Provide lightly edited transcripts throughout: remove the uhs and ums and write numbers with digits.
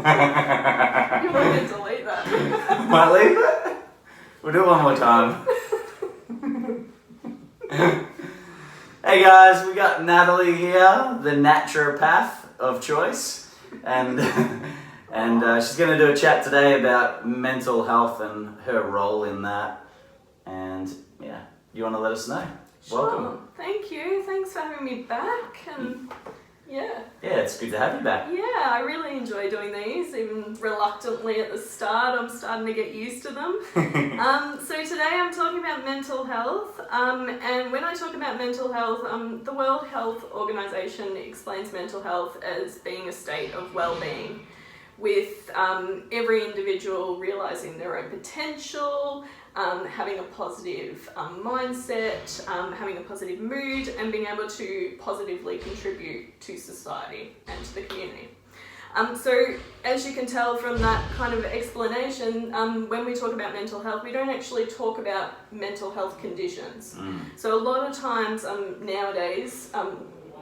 You want me to delete that? Might leave it? We'll do it one more time. Hey guys, we got Natalie here, the naturopath of choice, and she's going to do a chat today about mental health and her role in that. And yeah, you want to let us know? Sure. Welcome. Thank you. Thanks for having me back. And yeah, it's good to have you back. Yeah, I really enjoy doing these, even reluctantly at the start. I'm starting to get used to them. So today I'm talking about mental health. And when I talk about mental health, the World Health Organization explains mental health as being a state of well-being, with every individual realizing their own potential, having a positive mindset, having a positive mood, and being able to positively contribute to society and to the community. So as you can tell from that kind of explanation, when we talk about mental health, we don't actually talk about mental health conditions. So a lot of times nowadays,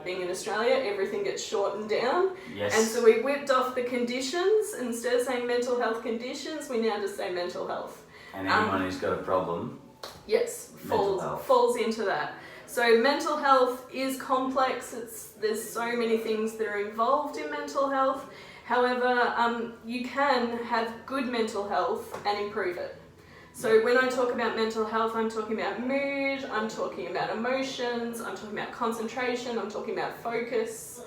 being in Australia, everything gets shortened down. Yes. And so we whipped off the conditions. Instead of saying mental health conditions, we now just say mental health. And anyone who's got a problem, yes, falls into that. So mental health is complex. There's so many things that are involved in mental health. However, you can have good mental health and improve it. So when I talk about mental health, I'm talking about mood, I'm talking about emotions, I'm talking about concentration, I'm talking about focus.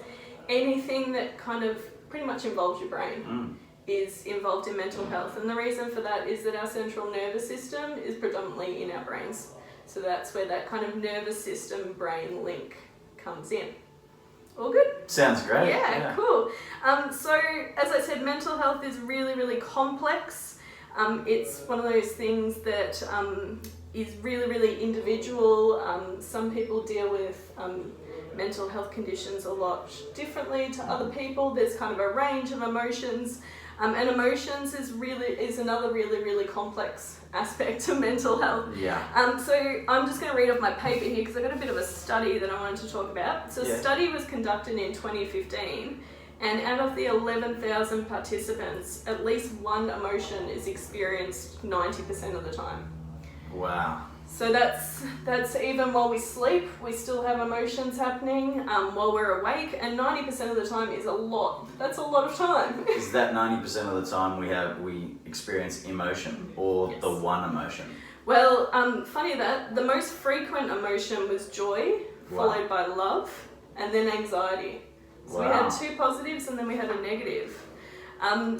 Anything that kind of pretty much involves your brain is involved in mental health. And the reason for that is that our central nervous system is predominantly in our brains. So that's where that kind of nervous system brain link comes in. All good? Sounds great. Yeah. Cool. So as I said, mental health is really, really complex. It's one of those things that is really, really individual. Some people deal with mental health conditions a lot differently to other people. There's kind of a range of emotions, and emotions is another really, really complex aspect of mental health. Yeah. So I'm just going to read off my paper here because I've got a bit of a study that I wanted to talk about. So a study was conducted in 2015. And out of the 11,000 participants, at least one emotion is experienced 90% of the time. Wow. So that's even while we sleep, we still have emotions happening while we're awake, and 90% of the time is a lot. That's a lot of time. Is that 90% of the time we experience emotion, or the one emotion? Well, funny that the most frequent emotion was joy, followed by love, and then anxiety. So we had two positives and then we had a negative. And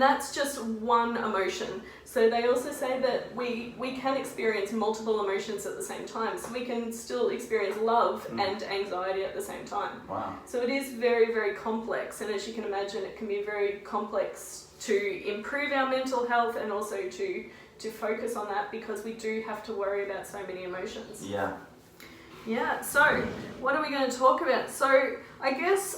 that's just one emotion. So they also say that we can experience multiple emotions at the same time. So we can still experience love and anxiety at the same time. Wow. So it is very, very complex. And as you can imagine, it can be very complex to improve our mental health and also to focus on that, because we do have to worry about so many emotions. Yeah, so what are we going to talk about? So I guess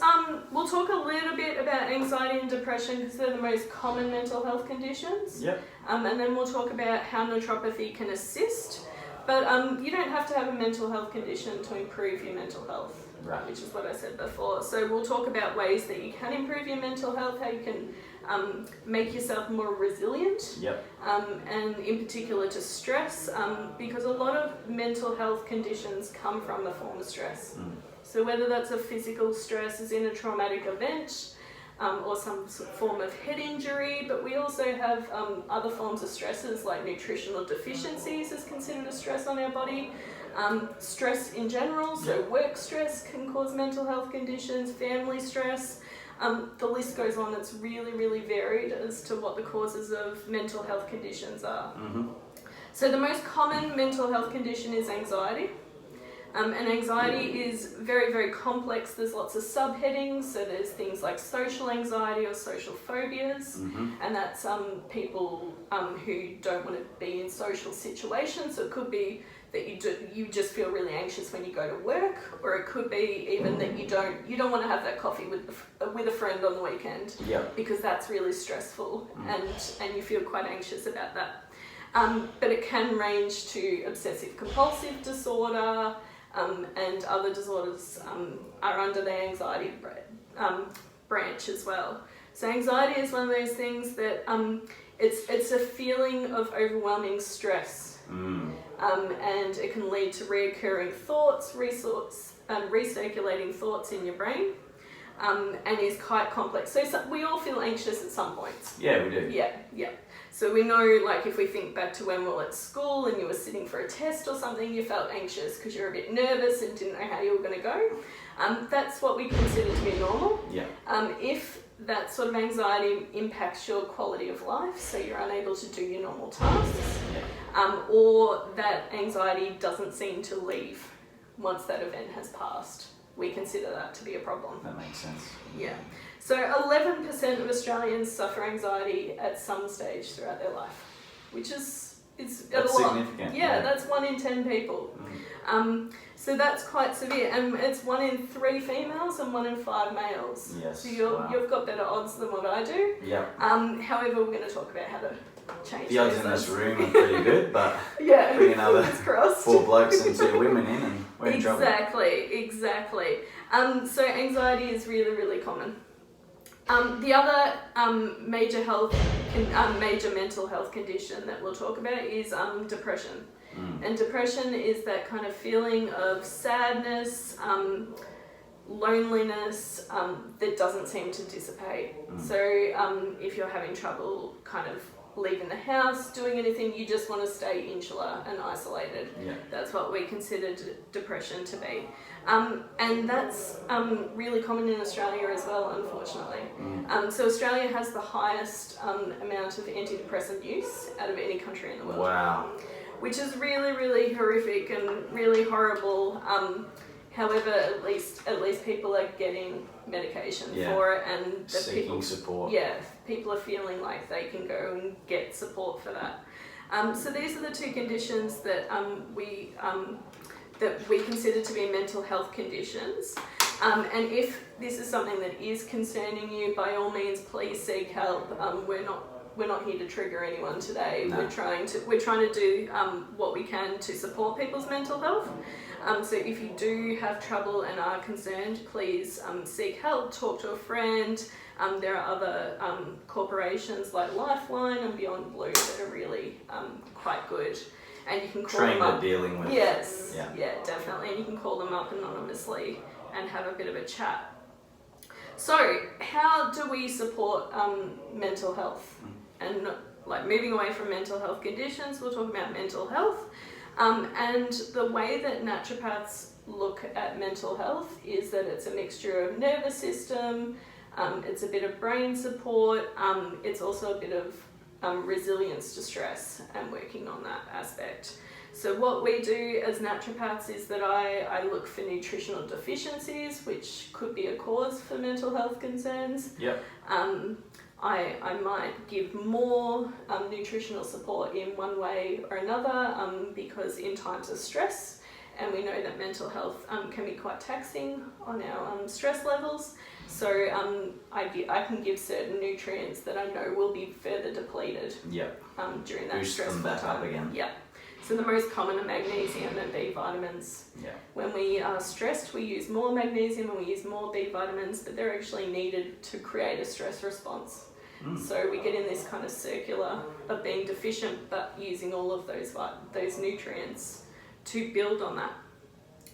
we'll talk a little bit about anxiety and depression because they're the most common mental health conditions. Yep. And then we'll talk about how naturopathy can assist. But you don't have to have a mental health condition to improve your mental health, which is what I said before. So we'll talk about ways that you can improve your mental health, how you can make yourself more resilient, and in particular to stress, because a lot of mental health conditions come from a form of stress. So whether that's a physical stress as in a traumatic event, or some form of head injury, but we also have other forms of stresses like nutritional deficiencies is considered a stress on our body. Stress in general, so work stress can cause mental health conditions, family stress. The list goes on. It's really, really varied as to what the causes of mental health conditions are. So the most common mental health condition is anxiety. And anxiety is very, very complex. There's lots of subheadings. So there's things like social anxiety or social phobias. And that's people who don't want to be in social situations. So it could be that you just feel really anxious when you go to work, or it could be even that you don't want to have that coffee with a friend on the weekend, because that's really stressful, and you feel quite anxious about that. But it can range to obsessive compulsive disorder, and other disorders are under the anxiety branch as well. So anxiety is one of those things that it's a feeling of overwhelming stress, and it can lead to reoccurring thoughts, recirculating thoughts in your brain, and is quite complex. So we all feel anxious at some points. Yeah, we do. Yeah. So we know, like, if we think back to when we were at school and you were sitting for a test or something, you felt anxious because you were a bit nervous and didn't know how you were going to go. That's what we consider to be normal. Yeah. If that sort of anxiety impacts your quality of life, so you're unable to do your normal tasks, or that anxiety doesn't seem to leave once that event has passed, we consider that to be a problem. That makes sense. Yeah. So 11% of Australians suffer anxiety at some stage throughout their life, which is that's a lot. Significant. Yeah, that's 1 in 10 people. So that's quite severe, and it's 1 in 3 females and 1 in 5 males. Yes. So you've got better odds than what I do. Yeah. However, we're going to talk about how to change the odds those in this room are pretty good, but yeah, bring another crossed. 4 blokes and 2 women in, and we're in trouble. Exactly. So anxiety is really, really common. The other major mental health condition that we'll talk about is depression. And depression is that kind of feeling of sadness, loneliness that doesn't seem to dissipate. So if you're having trouble kind of leaving the house, doing anything, you just want to stay insular and isolated. Yeah. That's what we consider depression to be. And that's really common in Australia as well, unfortunately. So Australia has the highest amount of antidepressant use out of any country in the world. Wow. Which is really, really horrific and really horrible. However, at least people are getting medication for it, and seeking support. Yeah, people are feeling like they can go and get support for that. So these are the 2 conditions that we consider to be mental health conditions. And if this is something that is concerning you, by all means, please seek help. We're not here to trigger anyone today. No. We're trying to do what we can to support people's mental health. So if you do have trouble and are concerned, please seek help, talk to a friend. There are other corporations like Lifeline and Beyond Blue that are really quite good. And you can call them up. Trained at dealing with. Yes, yeah, definitely. And you can call them up anonymously and have a bit of a chat. So how do we support mental health? And like moving away from mental health conditions, we'll talk about mental health. And the way that naturopaths look at mental health is that it's a mixture of nervous system, it's a bit of brain support, it's also a bit of resilience to stress and working on that aspect. So what we do as naturopaths is that I look for nutritional deficiencies, which could be a cause for mental health concerns. Yep. I might give more nutritional support in one way or another because in times of stress, and we know that mental health can be quite taxing on our stress levels, so I can give certain nutrients that I know will be further depleted during that stressful them back time. Up again. Yeah. So the most common are magnesium and B vitamins. Yeah. When we are stressed, we use more magnesium and we use more B vitamins, but they're actually needed to create a stress response. So we get in this kind of circular of being deficient, but using all of those nutrients to build on that.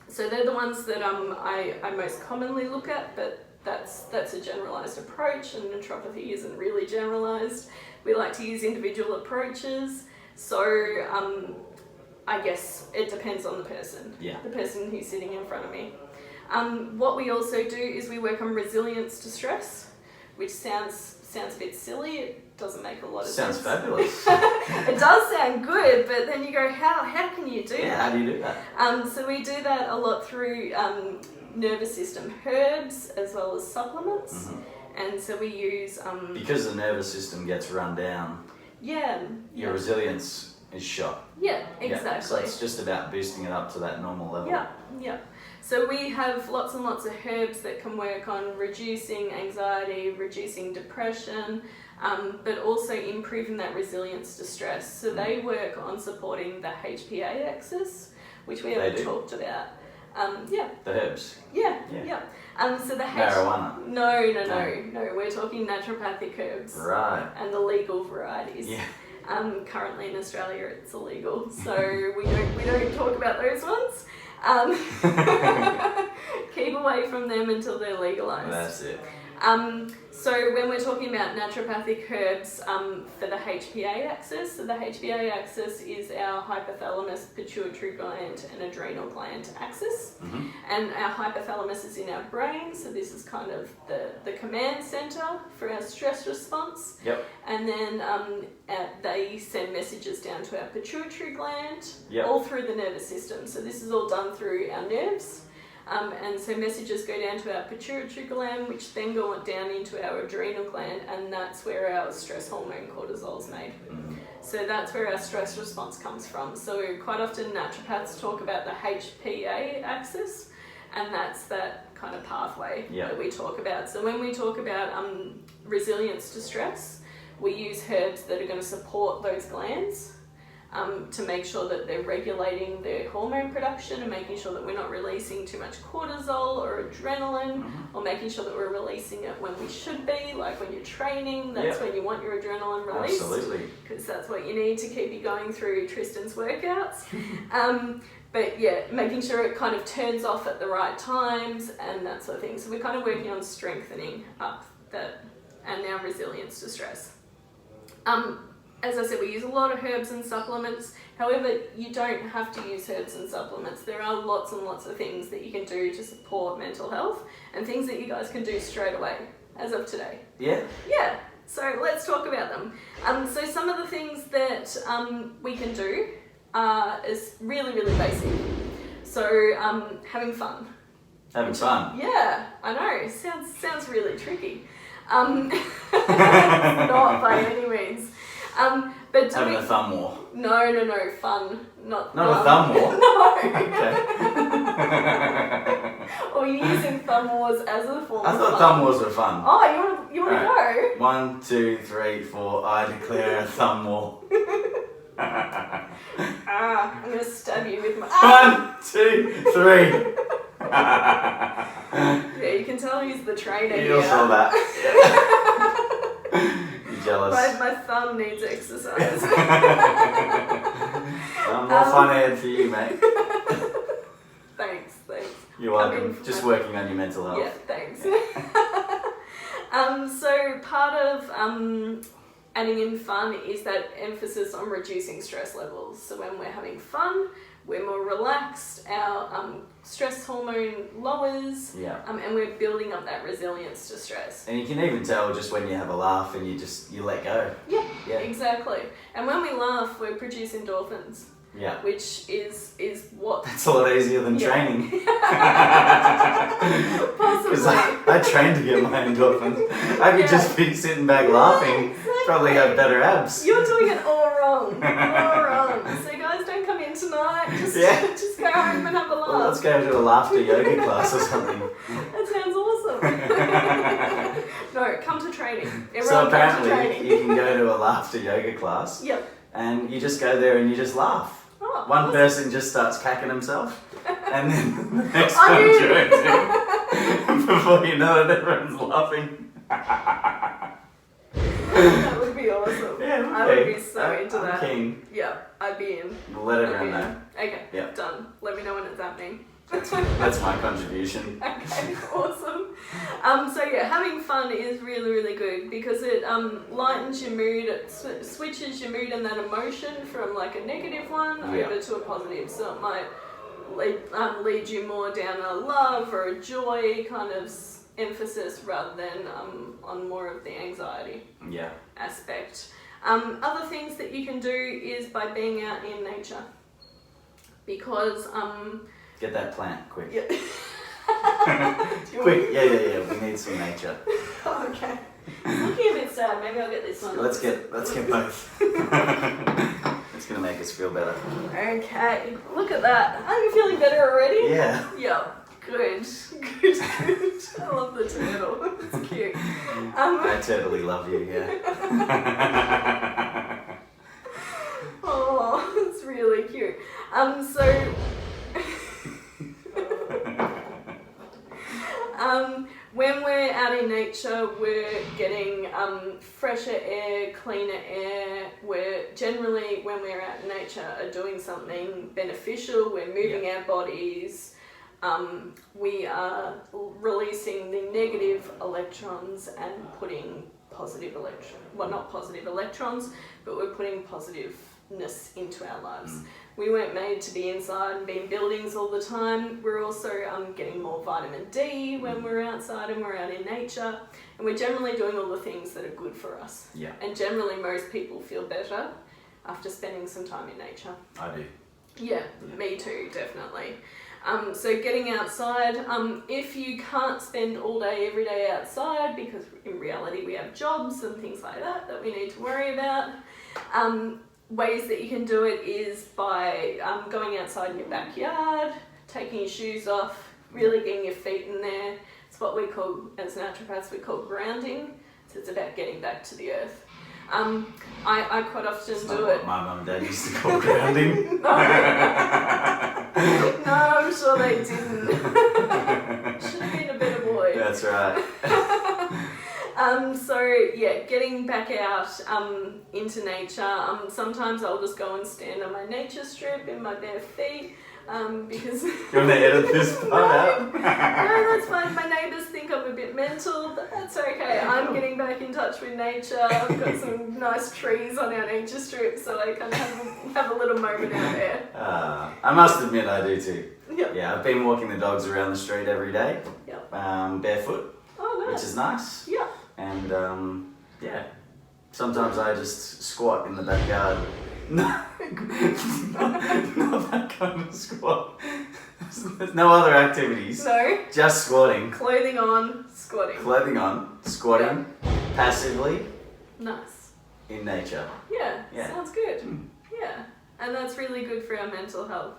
So they're the ones that I most commonly look at, but that's a generalised approach, and naturopathy isn't really generalised. We like to use individual approaches. So I guess it depends on the person, the person who's sitting in front of me. What we also do is we work on resilience to stress, which sounds a bit silly. It doesn't make a lot of sense. Sounds fabulous. It does sound good, but then you go, how can you do that? How do you do that? So we do that a lot through nervous system herbs as well as supplements. And so we use... because the nervous system gets run down, your resilience is shot. Yeah, exactly. So it's just about boosting it up to that normal level. Yeah. So we have lots and lots of herbs that can work on reducing anxiety, reducing depression, but also improving that resilience to stress. So they work on supporting the HPA axis, which we haven't talked about. Yeah. The herbs. Yeah. So the Marijuana. No. We're talking naturopathic herbs. Right. And the legal varieties. Yeah. Currently in Australia, it's illegal, so we don't talk about those ones. Keep away from them until they're legalized. That's it. So when we're talking about naturopathic herbs for the HPA axis, so the HPA axis is our hypothalamus, pituitary gland and adrenal gland axis. Mm-hmm. And our hypothalamus is in our brain, so this is kind of the command center for our stress response. Yep. And then they send messages down to our pituitary gland, Yep. all through the nervous system. So this is all done through our nerves. And so messages go down to our pituitary gland, which then go down into our adrenal gland, and that's where our stress hormone cortisol is made. Mm-hmm. So that's where our stress response comes from. So quite often naturopaths talk about the HPA axis, and that's that kind of pathway that we talk about. So when we talk about resilience to stress, we use herbs that are going to support those glands. To make sure that they're regulating their hormone production and making sure that we're not releasing too much cortisol or adrenaline, or making sure that we're releasing it when we should be, like when you're training, that's when you want your adrenaline released. Absolutely. Because that's what you need to keep you going through Tristan's workouts. But yeah, making sure it kind of turns off at the right times and that sort of thing. So we're kind of working on strengthening up that and our resilience to stress. As I said, we use a lot of herbs and supplements. However, you don't have to use herbs and supplements. There are lots and lots of things that you can do to support mental health and things that you guys can do straight away, as of today. Yeah. Yeah, so let's talk about them. So some of the things that we can do is really, really basic. So having fun. Having fun. Yeah, I know. Sounds really tricky. Not by any means. But having a thumb war. No, fun, not a thumb war. No. Okay. Or using thumb wars as a form. I thought thumb wars were fun. Oh, you want to Right. go? 1, 2, 3, 4. I declare a thumb war. I'm gonna stab you with my. 1, 2, 3. Yeah, you can tell he's the trainer here. You saw that. Jealous. My thumb needs exercise. More fun ahead for you, mate. Thanks. You're welcome. Just working on your mental health. Yeah, thanks. So part of adding in fun is that emphasis on reducing stress levels. So when we're having fun, we're more relaxed, our stress hormone lowers, and we're building up that resilience to stress. And you can even tell just when you have a laugh and you let go. Yeah, exactly. And when we laugh, we produce endorphins. Yeah. Which is what... That's a lot easier than training. Possibly. I trained to get my endorphins. I could just be sitting back laughing. Exactly. Probably have better abs. You're doing it all wrong. So guys, don't come in tonight. Just go home and have a laugh. Well, let's go to a laughter yoga class or something. That sounds awesome. No, come to training. Everyone So apparently come to training. you can go to a laughter yoga class. Yep. And you just go there and you just laugh. Oh, One awesome. person just starts cacking himself, and then the next I one did. joins in. Before you know it, everyone's laughing. That would be awesome. Yeah, I would be so into I'm that. keen. Yeah, I'd be in. We'll let everyone know. Okay, Yep. done. Let me know when it's happening. That's my contribution. Okay, awesome. So yeah, having fun is really, really good because it lightens your mood, it switches your mood and that emotion from like a negative one over to a positive. So it might lead you more down a love or a joy kind of emphasis rather than on more of the anxiety aspect. Other things that you can do is by being out in nature because Get that plant, quick. yeah. Quick, yeah. We need some nature. Okay. It's looking a bit sad. Maybe I'll get this one. Let's get both. It's gonna make us feel better. Okay. Look at that. Are you feeling better already? Yeah. Yeah. Good. I love the turtle. It's cute. I totally love you, yeah. Oh, it's really cute. So nature, we're getting fresher air, cleaner air. We're generally, when we're out in nature, are doing something beneficial. We're moving our bodies. We are releasing the negative electrons and putting positive not positive electrons, but we're putting positiveness into our lives. We weren't made to be inside and be in buildings all the time. We're also getting more vitamin D when we're outside and we're out in nature. And we're generally doing all the things that are good for us. Yeah. And generally most people feel better after spending some time in nature. I do. Yeah, me too, definitely. So getting outside, if you can't spend all day, every day outside, because in reality we have jobs and things like that we need to worry about, ways that you can do it is by going outside in your backyard, taking your shoes off, really getting your feet in there. It's what we call, as naturopaths, we call grounding. So it's about getting back to the earth. I quite often do it. What my mum and dad used to call grounding. No, I'm sure they didn't. Should have been a better boy. That's right. So yeah, getting back out into nature. Sometimes I'll just go and stand on my nature strip in my bare feet because. You want to edit this part out? No, that's fine. My neighbours think I'm a bit mental, but that's okay. I'm getting back in touch with nature. I've got some nice trees on our nature strip, so I kind of have a little moment out there. I must admit I do too. Yep. Yeah, I've been walking the dogs around the street every day, Yep. Barefoot, Oh, nice. which is nice. Yeah. And yeah, sometimes I just squat in the backyard. No, not that kind of squat. There's no other activities. No. Just squatting. Clothing on, squatting. Clothing on, squatting, passively Nice. in nature. Yeah. Sounds good. Yeah. And that's really good for our mental health.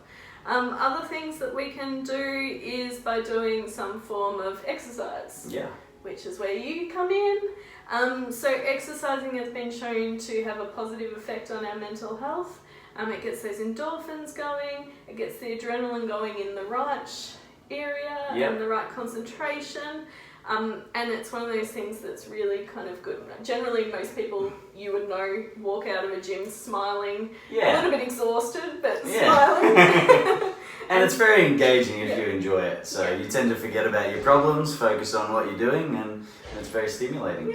Other things that we can do is by doing some form of exercise. Yeah. Which is where you come in. So exercising has been shown to have a positive effect on our mental health. It gets those endorphins going, it gets the adrenaline going in the right area and the right concentration. And it's one of those things that's really kind of good. Generally, most people, you would know, walk out of a gym smiling, a little bit exhausted, but smiling. And it's very engaging if you enjoy it. So you tend to forget about your problems, focus on what you're doing, and it's very stimulating.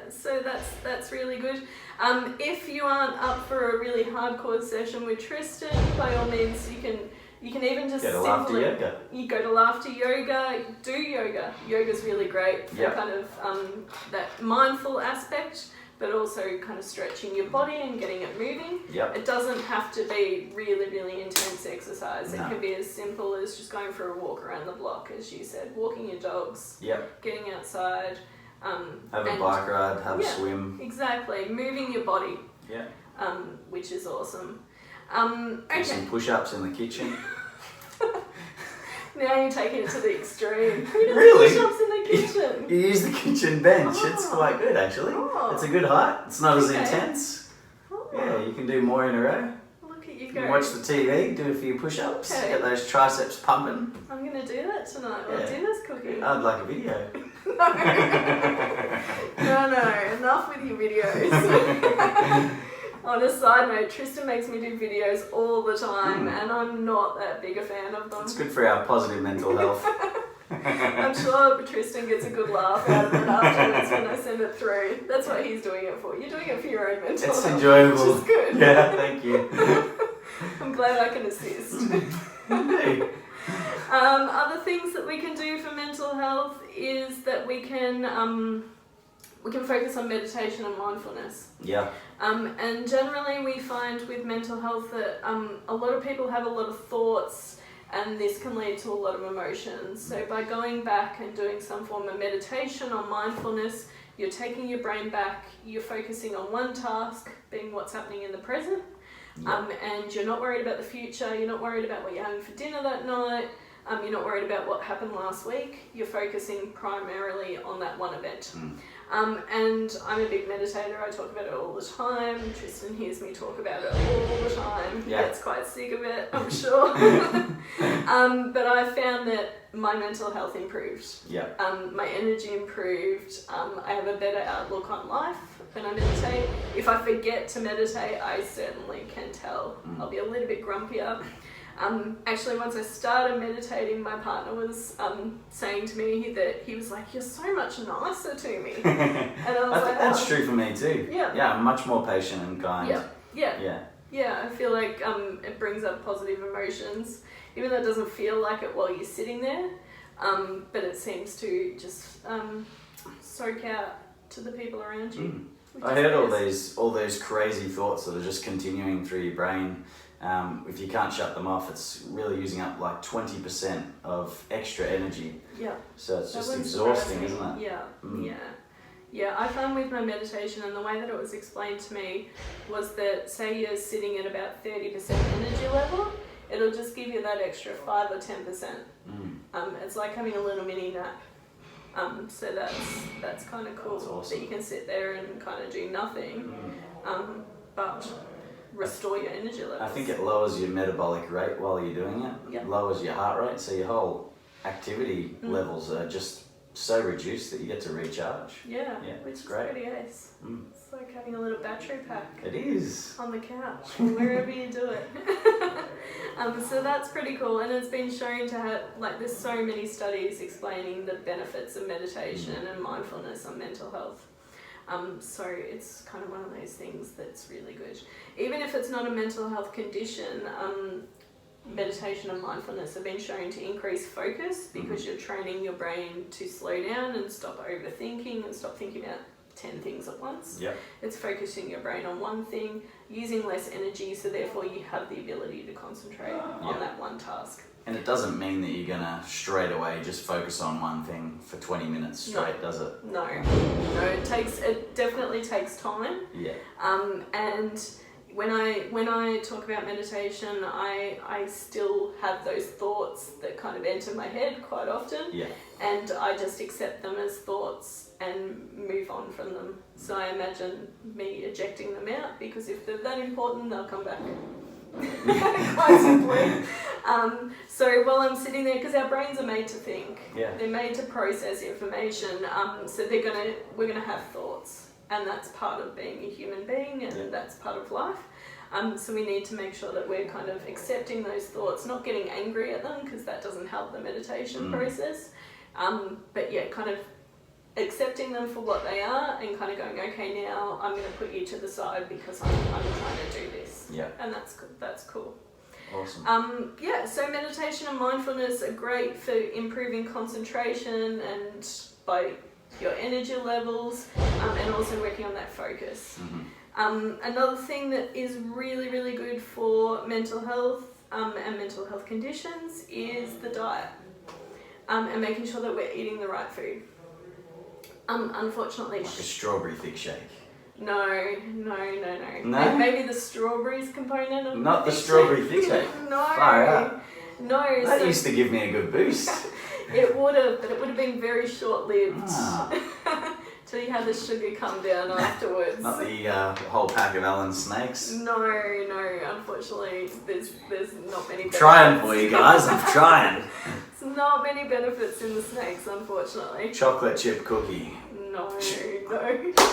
So that's really good. If you aren't up for a really hardcore session with Tristan, by all means, you can even just go to laughter yoga. You go to laughter yoga, do yoga. Yoga's really great for kind of that mindful aspect, but also kind of stretching your body and getting it moving. It doesn't have to be really, really intense exercise. It can be as simple as just going for a walk around the block, as you said, walking your dogs, getting outside. Have a bike ride, have a swim. Exactly, moving your body, which is awesome. Do some push-ups in the kitchen. Now you're taking it to the extreme. Who does Really? push-ups in the kitchen? You use the kitchen bench. It's quite good, actually. It's a good height. It's not as intense. Yeah, you can do more in a row. Look at you You go. can watch the TV, do a few push-ups, get those triceps pumping. I'm going to do that tonight while dinner's cooking. I'd like a video. No, enough with your videos. On a side note, Tristan makes me do videos all the time, and I'm not that big a fan of them. It's good for our positive mental health. I'm sure Tristan gets a good laugh out of it afterwards when I send it through. That's what he's doing it for. You're doing it for your own mental health. It's enjoyable. Which is good. Yeah, thank you. I'm glad I can assist. Other things that we can do for mental health is that we can focus on meditation and mindfulness. And generally we find with mental health that a lot of people have a lot of thoughts, and this can lead to a lot of emotions. So by going back and doing some form of meditation or mindfulness, you're taking your brain back, you're focusing on one task, being what's happening in the present, and you're not worried about the future, you're not worried about what you're having for dinner that night, you're not worried about what happened last week, you're focusing primarily on that one event. And I'm a big meditator. I talk about it all the time. Tristan hears me talk about it all the time. He gets quite sick of it, I'm sure. But I found that my mental health improved. My energy improved. I have a better outlook on life when I meditate. If I forget to meditate, I certainly can tell. I'll be a little bit grumpier. Actually, once I started meditating, my partner was saying to me that he was like, "You're so much nicer to me." And I was that's true for me too. Yeah, I'm much more patient and kind. Yeah, I feel like it brings up positive emotions, even though it doesn't feel like it while you're sitting there. But it seems to just soak out to the people around you. I heard all those crazy thoughts that are just continuing through your brain. If you can't shut them off, it's really using up like 20% of extra energy. Yeah. So it's just exhausting, isn't it? Yeah, I found with my meditation, and the way that it was explained to me was that, say you're sitting at about 30% energy level, it'll just give you that extra 5 or 10%. It's like having a little mini nap. So that's kind of cool. That's awesome. That you can sit there and kind of do nothing, but restore your energy levels. I think it lowers your metabolic rate while you're doing it. It lowers your heart rate, so your whole activity levels are just so reduced that you get to recharge. Which is great. Pretty ace. It's like having a little battery pack. It is. On the couch, or wherever you do it. So that's pretty cool, and it's been shown to have, like, there's so many studies explaining the benefits of meditation and mindfulness on mental health. So it's kind of one of those things that's really good. Even if it's not a mental health condition, meditation and mindfulness have been shown to increase focus because you're training your brain to slow down and stop overthinking and stop thinking about 10 things at once. It's focusing your brain on one thing, using less energy, so therefore you have the ability to concentrate on that one task. And it doesn't mean that you're going to straight away just focus on one thing for 20 minutes straight, does it? No, it definitely takes time. And when I talk about meditation, I still have those thoughts that kind of enter my head quite often. And I just accept them as thoughts and move on from them. So I imagine me ejecting them out, because if they're that important, they'll come back. Quite simply. So while I'm sitting there, because our brains are made to think, they're made to process information, so we're gonna have thoughts, and that's part of being a human being, and that's part of life. So we need to make sure that we're kind of accepting those thoughts, not getting angry at them, because that doesn't help the meditation process. But kind of accepting them for what they are, and kind of going, okay, now I'm going to put you to the side because I'm trying to do this. And that's cool. Awesome. So meditation and mindfulness are great for improving concentration and by your energy levels, and also working on that focus. Another thing that is really, really good for mental health and mental health conditions is the diet, and making sure that we're eating the right food. Unfortunately, like a strawberry thick shake. No. Maybe the strawberries component of not the strawberry thick shake. No. Far out. No. That used to give me a good boost. It would have, but it would have been very short-lived. Till you had the sugar come down afterwards. Not the whole pack of Allen snakes. No. Unfortunately, there's not many benefits. Trying for you guys. I'm trying. There's not many benefits in the snakes, unfortunately. Chocolate chip cookie. No.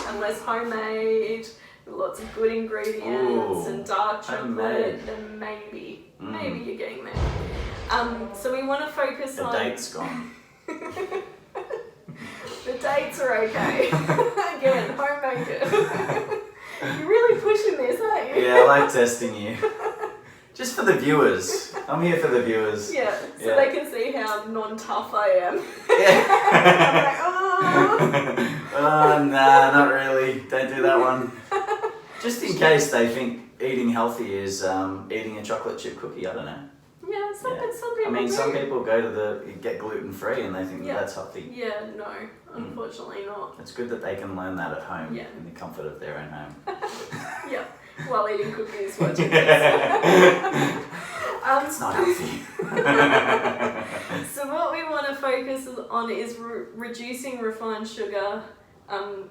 Unless homemade, with lots of good ingredients and dark chocolate, then maybe you're getting there. So we want to focus on... The date's gone. The dates are okay. Again, homemade it. You're really pushing this, aren't you? Yeah, I like testing you. Just for the viewers. I'm here for the viewers. So they can see how non-tough I am. I'm like, oh, nah, not really. Don't do that one. Just in case they think eating healthy is eating a chocolate chip cookie. I don't know. Some people I mean, do. some people go to get gluten-free and they think that's healthy. No, unfortunately not. It's good that they can learn that at home in the comfort of their own home. While eating cookies, watching this. It's not healthy. So what we want to focus on is reducing refined sugar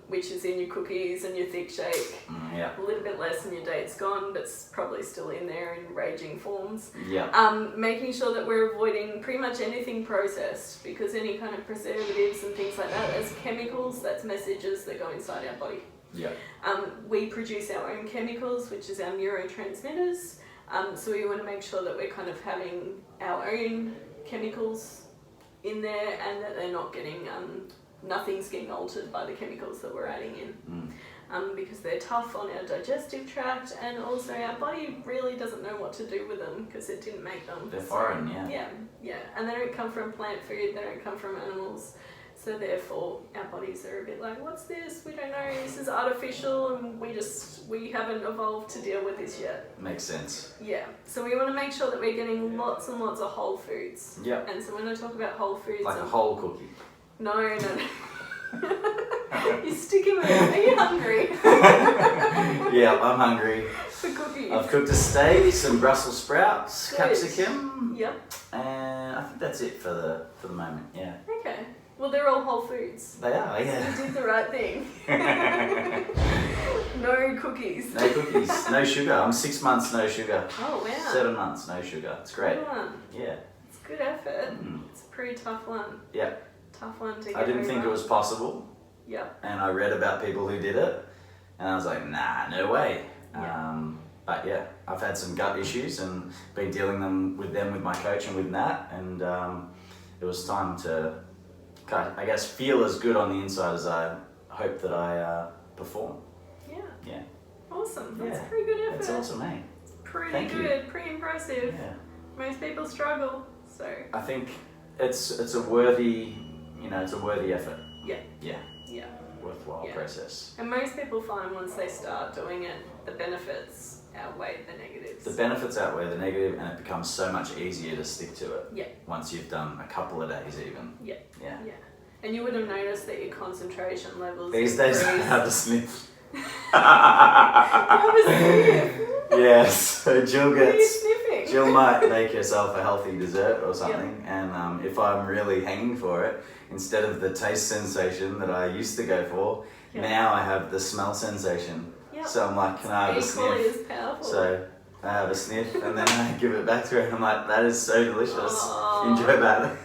which is in your cookies and your thick shake. Yeah. A little bit less and your date's gone, but it's probably still in there in raging forms. Yeah. Making sure that we're avoiding pretty much anything processed, because any kind of preservatives and things like that, that's chemicals, that's messages that go inside our body. Yeah. We produce our own chemicals, which is our neurotransmitters. So we want to make sure that we're kind of having our own chemicals in there, and that they're not getting, nothing's getting altered by the chemicals that we're adding in. Because they're tough on our digestive tract, and also our body really doesn't know what to do with them because it didn't make them. They're foreign, yeah. Yeah. And they don't come from plant food, they don't come from animals. So therefore, our bodies are a bit like, what's this? We don't know. This is artificial, and we haven't evolved to deal with this yet. Makes sense. Yeah. So we want to make sure that we're getting lots and lots of whole foods. Yeah. And so when I talk about whole foods, Like a whole cookie. No. You're sticking with it. Are you hungry? Yeah, I'm hungry. For cookies. I've cooked a steak, some Brussels sprouts, Good. capsicum. Yep. And I think that's it for the moment. Yeah. Okay. Well, they're all whole foods. They are, yeah. You did the right thing. No cookies. No cookies, no sugar. I'm 6 months no sugar. Oh, wow. 7 months no sugar. It's great. Good one. Yeah. It's good effort. It's a pretty tough one. Yeah. Tough one to get I didn't over. think it was possible. Yep. And I read about people who did it, and I was like, nah, no way. Yeah. But yeah, I've had some gut issues and been dealing with my coach and with Nat, and it was time to, I guess, feel as good on the inside as I hope that I perform. Yeah. Yeah. Awesome. That's Yeah. pretty good effort. It's awesome, eh? Pretty Thank good. Pretty impressive. Yeah. Most people struggle, so. I think it's a worthy, it's a worthy effort. Yeah. Yeah. Yeah. Worthwhile Yeah. process. And most people find once they start doing it, the benefits outweigh the negatives. The benefits outweigh the negative, and it becomes so much easier to stick to it. Yeah. Once you've done a couple of days, even. Yeah. Yeah. Yeah. And you would have noticed that your concentration levels These days, I increase. have to sniff. Have a sniff. Yes. So Jill What are you gets. sniffing? Jill might make herself a healthy dessert or something, and if I'm really hanging for it, instead of the taste sensation that I used to go for, now I have the smell sensation. Yep. So I'm like, can I have a Equally sniff? as powerful. So I have a sniff, and then I give it back to her, and I'm like, that is so delicious. Aw. Enjoy that.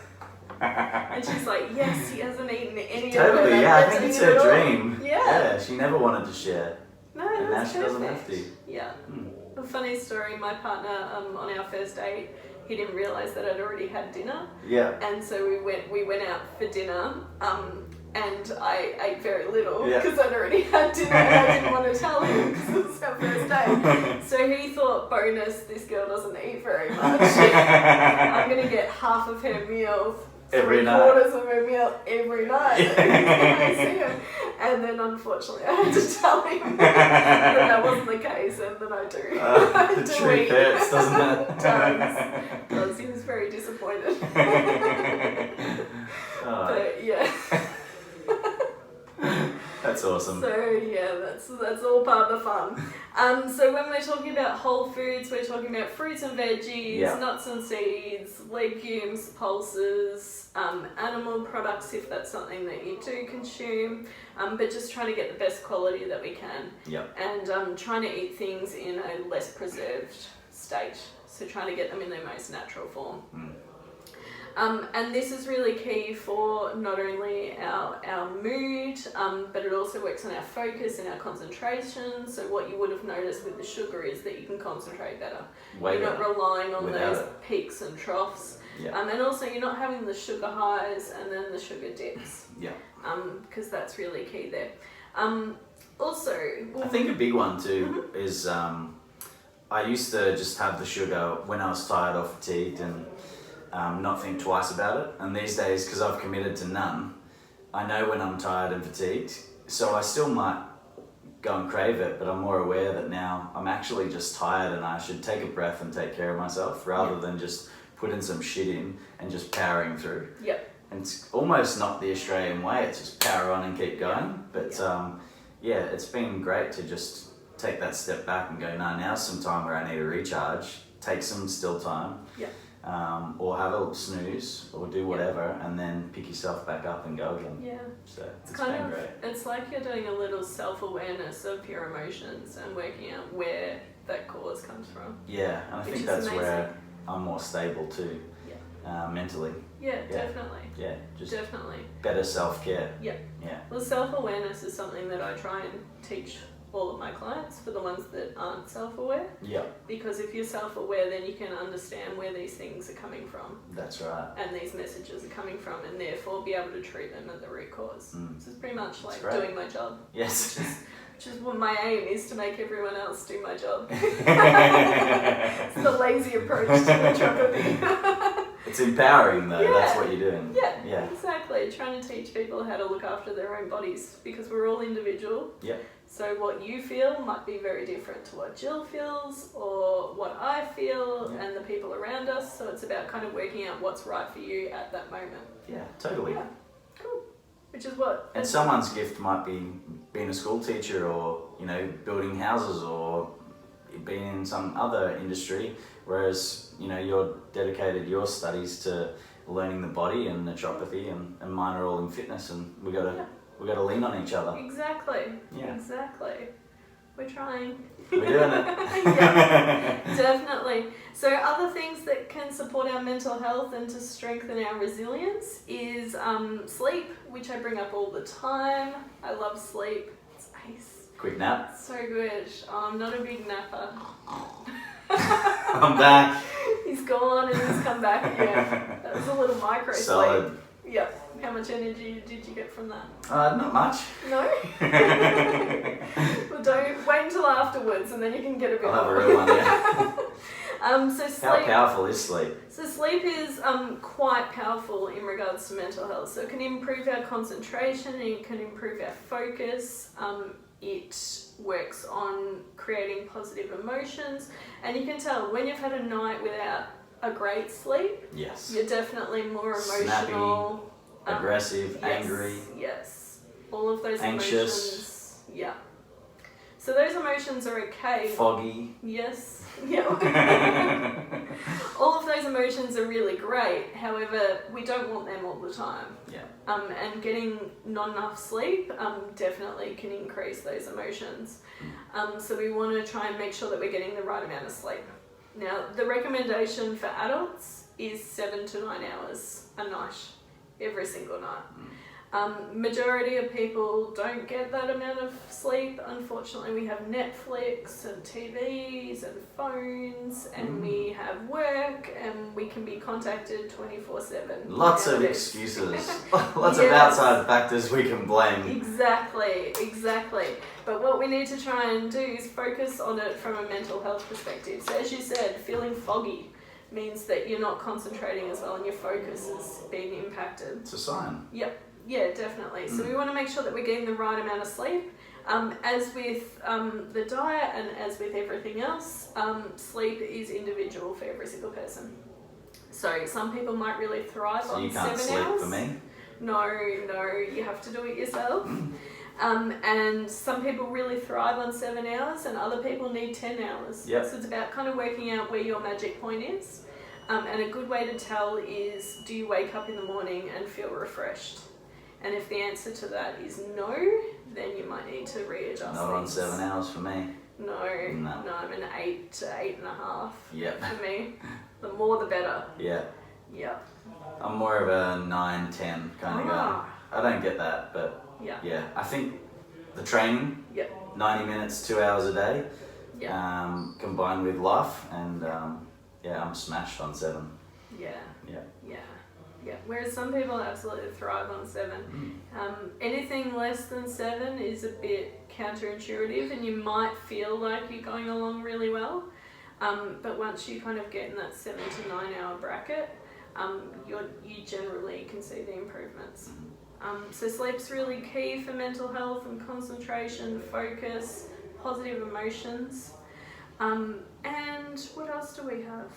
And she's like, yes, he hasn't eaten any Totally, of it. yeah, I I'm think it's eating it her all. dream. Yeah. She never wanted to share, No, and now that's she doesn't have perfect. to. Yeah. Mm. A funny story, my partner, on our first date, he didn't realise that I'd already had dinner. Yeah. And so we went out for dinner, and I ate very little Yeah. because I'd already had dinner and I didn't want to tell him because it was our first date. So he thought, bonus, this girl doesn't eat very much. I'm going to get half of her meal, Every night. 3/4 of her meal every night when I see him. And then unfortunately I had to tell him that wasn't the case, and that I do. I The do truth eat. hurts, doesn't it? It does. He was very disappointed. Oh, But yeah. that's awesome. So yeah, that's all part of the fun. So when we're talking about whole foods, we're talking about fruits and veggies, Yeah. nuts and seeds, legumes, pulses, animal products if that's something that you do consume, but just trying to get the best quality that we can. Yep. And trying to eat things in a less preserved state. So trying to get them in their most natural form. Mm. And this is really key for not only our mood, but it also works on our focus and our concentration. So what you would have noticed with the sugar is that you can concentrate better. Way You're not better. relying on Without those it. peaks and troughs. Yeah. And also you're not having the sugar highs and then the sugar dips. Yeah. Because that's really key there. Also, I think a big one too is I used to just have the sugar when I was tired or fatigued and not think twice about it. And these days, because I've committed to none, I know when I'm tired and fatigued. So I still might go and crave it, but I'm more aware that now I'm actually just tired and I should take a breath and take care of myself rather than just putting some shit in and just powering through. Yep. And it's almost not the Australian way, it's just power on and keep going. But yeah, it's been great to just take that step back and go, no, now's some time where I need to recharge, take some still time. Yeah. or have a snooze, or do whatever, and then pick yourself back up and go again. Yeah. So it's kind been of, great. it's like you're doing a little self-awareness of your emotions and working out where that cause comes from. Yeah, and I Which think is that's amazing. where I'm more stable too, mentally. Yeah, definitely. Yeah, just Definitely. better self-care. Yeah. Yeah. Well, self-awareness is something that I try and teach all of my clients, for the ones that aren't self-aware. Yeah, Because if you're self-aware, then you can understand where these things are coming from that's right. and these messages are coming from, and therefore be able to treat them at the root cause. Mm. So it's pretty much like That's right. doing my job. Yes. Which is what my aim is, to make everyone else do my job. It's the lazy approach to naturopathy. It's empowering though, Yeah. that's what you're doing. Yeah, exactly. Trying to teach people how to look after their own bodies, because we're all individual. Yeah. So what you feel might be very different to what Jill feels or what I feel and the people around us. So it's about kind of working out what's right for you at that moment. Yeah, totally. Yeah, cool. Which is what... And someone's gift might be being a school teacher, or, you know, building houses, or being in some other industry, whereas, you know, you're dedicated your studies to learning the body and naturopathy, and mine are all in fitness, and we gotta lean on each other. Exactly. Yeah. Exactly. We're trying. We're doing it. Yeah, definitely. So other things that can support our mental health and to strengthen our resilience is sleep, which I bring up all the time. I love sleep. It's ace. Quick nap. So good. I'm not a big napper. I'm back. He's gone and he's come back again. That was a little micro Solid. sleep. Yep. How much energy did you get from that? Not much. No? Well, don't wait until afterwards, and then you can get a bit I'll have a more. real one, yeah. So sleep. How powerful is sleep? So sleep is quite powerful in regards to mental health. So it can improve our concentration, and it can improve our focus. It works on creating positive emotions, and you can tell when you've had a night without a great sleep, Yes. you're definitely more emotional. Snappy, aggressive, yes, angry. Yes. All of those Anxious. emotions. Yeah. So those emotions are okay. Foggy. Yes. Yeah. All of those emotions are really great. However, we don't want them all the time. Yeah. And getting not enough sleep definitely can increase those emotions. So we want to try and make sure that we're getting the right amount of sleep. Now, the recommendation for adults is 7 to 9 hours a night, every single night. Majority of people don't get that amount of sleep. Unfortunately, we have Netflix and TVs and phones, and we have work, and we can be contacted 24/7. Lots of nowadays. excuses. Lots of outside factors we can blame. Exactly. But what we need to try and do is focus on it from a mental health perspective. So as you said, feeling foggy means that you're not concentrating as well and your focus is being impacted. It's a sign. Yep. Yeah, definitely. So we want to make sure that we're getting the right amount of sleep. As with the diet and as with everything else, sleep is individual for every single person. So some people might really thrive So on you can't 7 sleep hours. for me? No, you have to do it yourself. And some people really thrive on 7 hours and other people need 10 hours. Yep. So it's about kind of working out where your magic point is. And a good way to tell is, do you wake up in the morning and feel refreshed? And if the answer to that is no, then you might need to readjust Not on things. 7 hours for me. No, I'm an 8 to 8.5 Yep. for me. The more the better. Yeah. Yeah. I'm more of a 9-10 kind of guy. I don't get that, but Yeah. I think the training, Yep. 90 minutes, 2 hours a day, Yeah. combined with life, and I'm smashed on 7. Yeah. Yeah. Yeah. Whereas some people absolutely thrive on 7. Anything less than 7 is a bit counterintuitive, and you might feel like you're going along really well. But once you kind of get in that 7 to 9 hour bracket, you generally can see the improvements. So sleep's really key for mental health and concentration, focus, positive emotions. And what else do we have?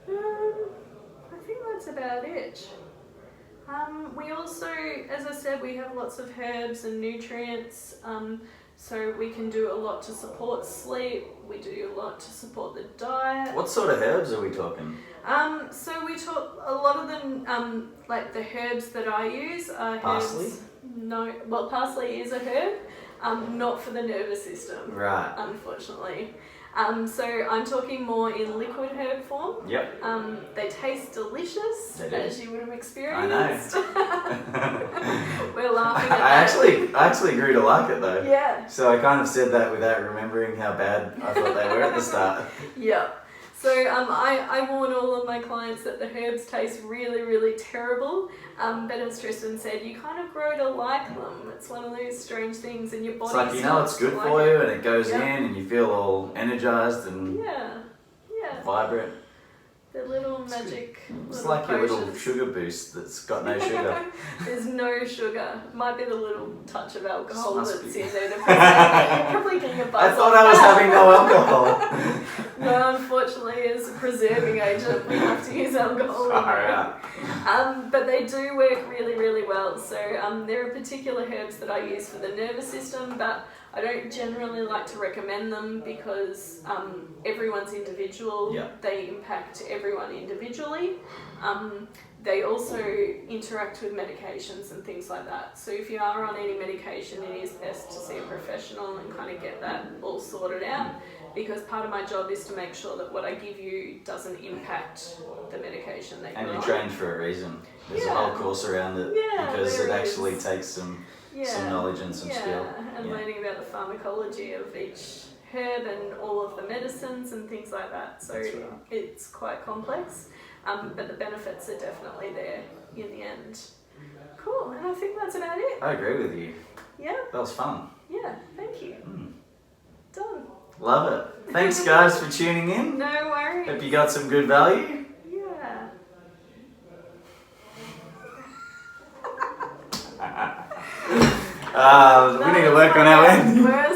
I think that's about it. We also, as I said, we have lots of herbs and nutrients. So we can do a lot to support sleep. We do a lot to support the diet. What sort of herbs are we talking? So we talk a lot of them, like the herbs that I use are Parsley? herbs. No, well, parsley is a herb, not for the nervous system. Right. Unfortunately. So I'm talking more in liquid herb form. Yep. They taste delicious, They do. as you would have experienced. I know. We're laughing at I that. actually grew to like it though. Yeah. So I kind of said that without remembering how bad I thought they were at the start. Yeah. So I warn all of my clients that the herbs taste really, really terrible. But as Tristan said, you kind of grow to like them. It's one of those strange things in your body. It's like, you know, it's good for you, and it goes in and you feel all energized and yeah, vibrant. the little magic. It's little like your little potions. sugar boost that's got no sugar. There's no sugar. Might be the little touch of alcohol Must that's be. in there to present it. You're probably getting a buzz. I thought off I was that. having no alcohol. No, unfortunately, as a preserving agent, we have to use alcohol. But they do work really, really well. So there are particular herbs that I use for the nervous system, but I don't generally like to recommend them because everyone's individual. Yeah. They impact everyone individually. They also interact with medications and things like that. So if you are on any medication, it is best to see a professional and kind of get that all sorted out, because part of my job is to make sure that what I give you doesn't impact the medication that you're on. And you're trained for a reason. There's a Yeah. whole course around it because it actually takes some knowledge and some skill. And learning about the pharmacology of each herb and all of the medicines and things like that. So That's right. it's quite complex, but the benefits are definitely there in the end. Cool, and I think that's about it. I agree with you. Yeah, That was fun. yeah, thank you. Done. Love it. Thanks guys for tuning in. No worries. Hope you got some good value. Yeah. We need to work on our end. Where's